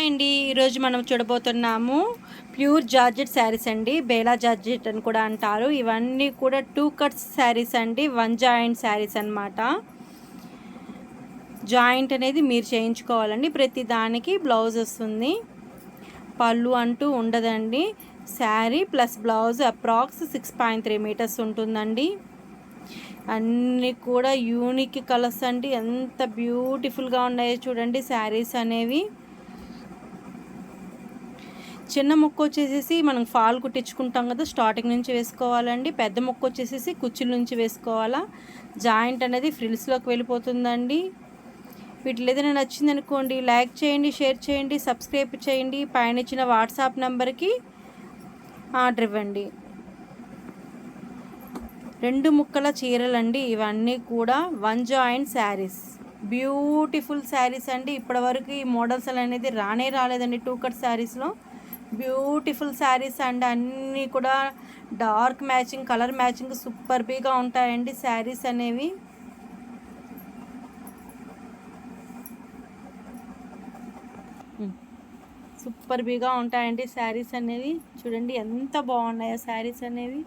అండి. ఈరోజు మనం చూడబోతున్నాము ప్యూర్ జార్జెట్ శారీస్ అండి. బేలా జార్జెట్ అని కూడా అంటారు. ఇవన్నీ కూడా 2 కట్స్ శారీస్ అండి. 1 జాయింట్ శారీస్ అన్నమాట. జాయింట్ అనేది మీరు చేయించుకోవాలండి. ప్రతి దానికి బ్లౌజ్ వస్తుంది. పళ్ళు అంటూ ఉండదండి. Sari plus blouse approx 6.3 metres ఉంటుందండి. అన్నీ కూడా యూనిక్ కలర్స్ అండి. ఎంత బ్యూటిఫుల్గా ఉన్నాయో చూడండి శారీస్ అనేవి. చిన్న ముక్క వచ్చేసేసి మనం ఫాల్ కుట్టించుకుంటాం కదా, స్టార్టింగ్ నుంచి వేసుకోవాలండి. పెద్ద ముక్క వచ్చేసేసి కుచ్చుల నుంచి వేసుకోవాలా. జాయింట్ అనేది ఫ్రిల్స్లోకి వెళ్ళిపోతుందండి. వీటిలో ఏదైనా నచ్చింది అనుకోండి, లైక్ చేయండి, షేర్ చేయండి, సబ్స్క్రైబ్ చేయండి. పైన ఇచ్చిన వాట్సాప్ నెంబర్కి ఆర్డర్ ఇవ్వండి. 2 ముక్కల చీరలండి ఇవన్నీ కూడా 1 జాయింట్ శారీస్. బ్యూటిఫుల్ శారీస్ అండి. ఇప్పటివరకు ఈ మోడల్స్ అనేది రాలేదండి 2 కట్ శారీస్లో. బ్యూటిఫుల్ శారీస్ అండి. అన్నీ కూడా డార్క్ మ్యాచింగ్, కలర్ మ్యాచింగ్ సూపర్బీగా ఉంటాయండి శారీస్ అనేవి. సూపర్బీగా ఉంటాయండి శారీస్ అనేవి. చూడండి ఎంత బాగున్నాయో శారీస్ అనేవి.